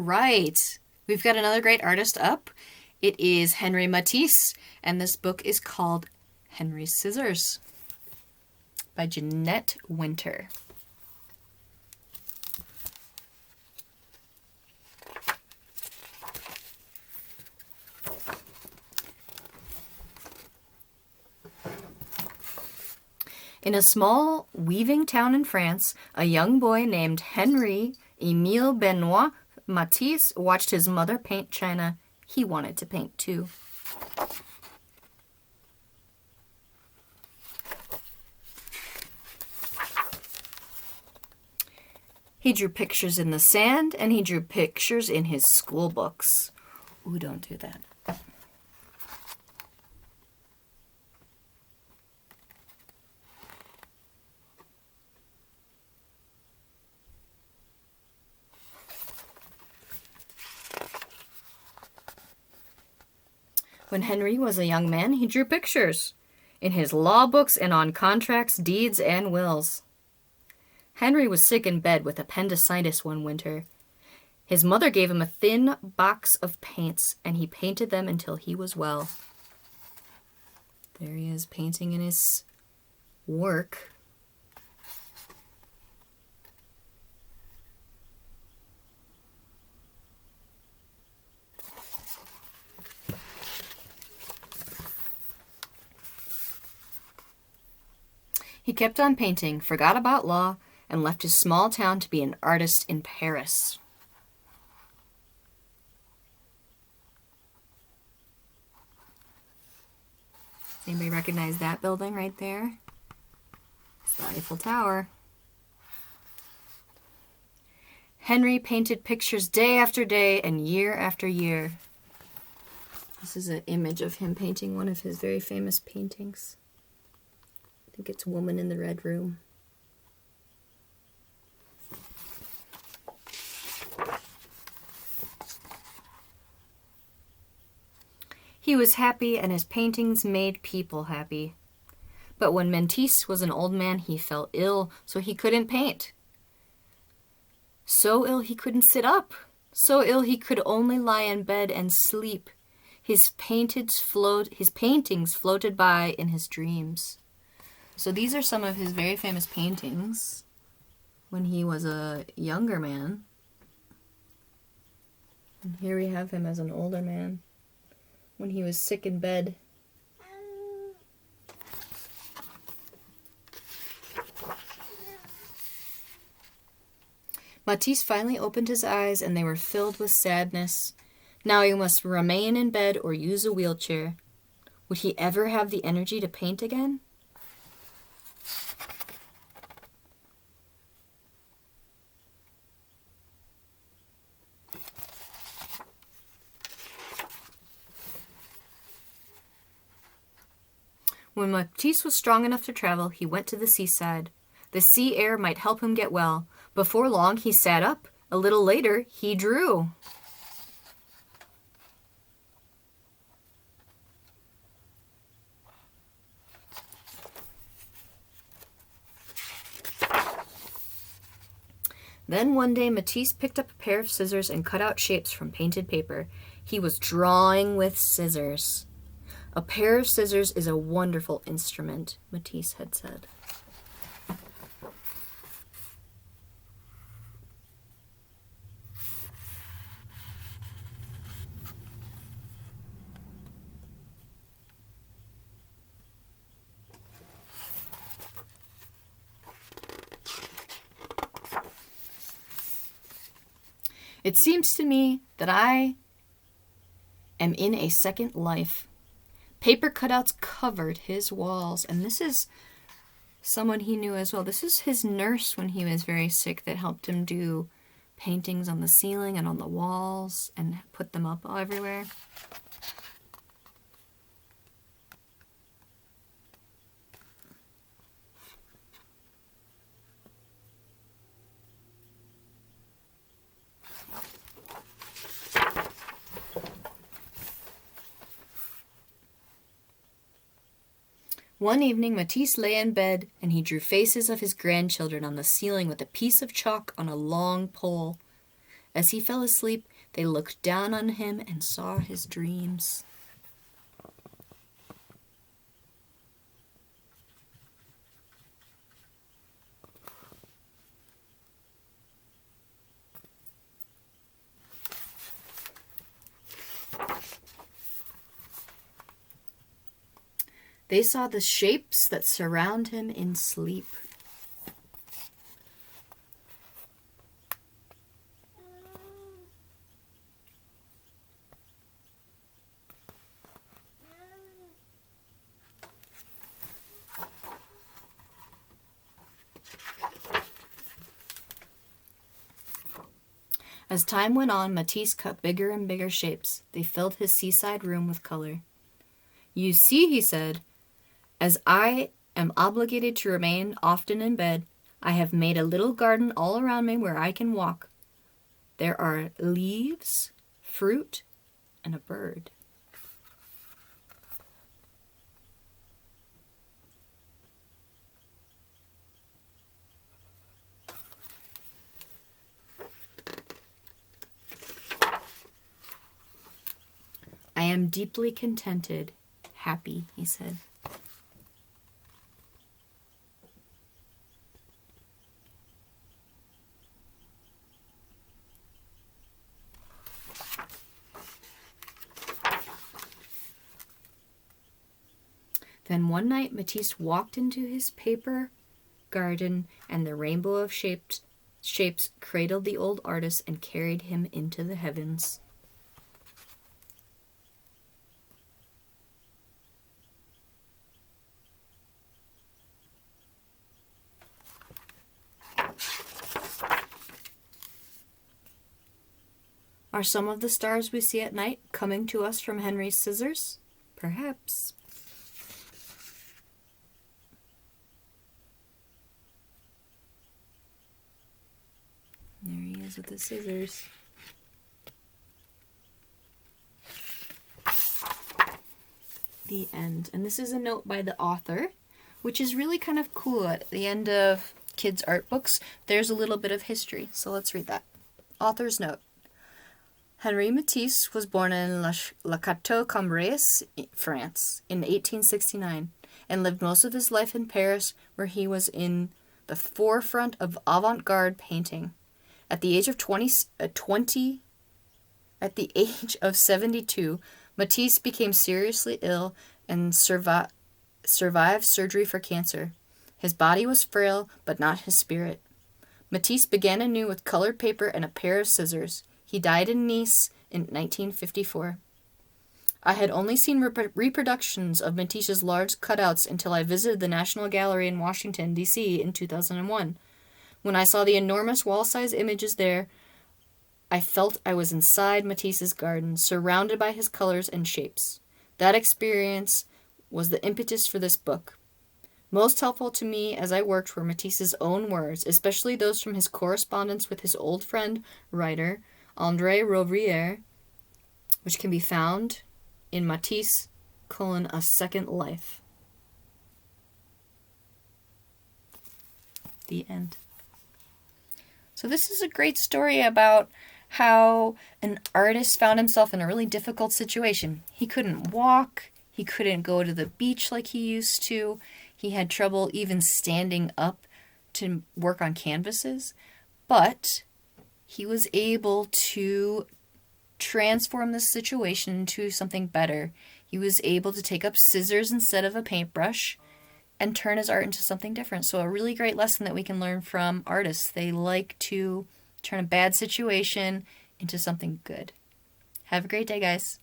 right. We've got another great artist up. It is Henry Matisse, and this book is called Henry's Scissors by Jeanette Winter. In a small weaving town in France, a young boy named Henri Emile Benoit Matisse watched his mother paint china. He wanted to paint too. He drew pictures in the sand, and he drew pictures in his school books. Ooh, don't do that. When Henry was a young man, he drew pictures in his law books and on contracts, deeds, and wills. Henry was sick in bed with appendicitis one winter. His mother gave him a thin box of paints, and he painted them until he was well. There he is, painting in his work. He kept on painting, forgot about law, and left his small town to be an artist in Paris. Anybody recognize that building right there? It's the Eiffel Tower. Henry painted pictures day after day and year after year. This is an image of him painting one of his very famous paintings. I think it's Woman in the Red Room. He was happy, and his paintings made people happy. But when Matisse was an old man, he fell ill, so he couldn't paint. So ill he couldn't sit up. So ill he could only lie in bed and sleep. His paintings floated by in his dreams. So these are some of his very famous paintings when he was a younger man. And here we have him as an older man when he was sick in bed. Matisse finally opened his eyes, and they were filled with sadness. Now he must remain in bed or use a wheelchair. Would he ever have the energy to paint again? When Matisse was strong enough to travel, he went to the seaside. The sea air might help him get well. Before long, he sat up. A little later, he drew. Then one day, Matisse picked up a pair of scissors and cut out shapes from painted paper. He was drawing with scissors. A pair of scissors is a wonderful instrument, Matisse had said. It seems to me that I am in a second life. Paper cutouts covered his walls, and this is someone he knew as well. This is his nurse when he was very sick that helped him do paintings on the ceiling and on the walls and put them up everywhere. One evening, Matisse lay in bed, and he drew faces of his grandchildren on the ceiling with a piece of chalk on a long pole. As he fell asleep, they looked down on him and saw his dreams. They saw the shapes that surround him in sleep. As time went on, Matisse cut bigger and bigger shapes. They filled his seaside room with color. "You see," he said, "as I am obligated to remain often in bed, I have made a little garden all around me where I can walk. There are leaves, fruit, and a bird." "I am deeply contented, happy," he said. Then one night Matisse walked into his paper garden, and the rainbow of shapes cradled the old artist and carried him into the heavens. Are some of the stars we see at night coming to us from Henry's scissors? Perhaps. There he is with the scissors. The end. And this is a note by the author, which is really kind of cool. At the end of kids' art books, there's a little bit of history. So let's read that. Author's note. Henri Matisse was born in La Château-Cambréis, France, in 1869, and lived most of his life in Paris, where he was in the forefront of avant-garde painting. At the age of 72, Matisse became seriously ill and survived surgery for cancer. His body was frail, but not his spirit. Matisse began anew with colored paper and a pair of scissors. He died in Nice in 1954. I had only seen reproductions of Matisse's large cutouts until I visited the National Gallery in Washington, D.C. in 2001. When I saw the enormous wall-size images there, I felt I was inside Matisse's garden, surrounded by his colors and shapes. That experience was the impetus for this book. Most helpful to me as I worked were Matisse's own words, especially those from his correspondence with his old friend, writer, André Rovrier, which can be found in Matisse, A Second Life. The end. So this is a great story about how an artist found himself in a really difficult situation. He couldn't walk. He couldn't go to the beach like he used to. He had trouble even standing up to work on canvases. But he was able to transform this situation into something better. He was able to take up scissors instead of a paintbrush and turn his art into something different. So a really great lesson that we can learn from artists. They like to turn a bad situation into something good. Have a great day, guys.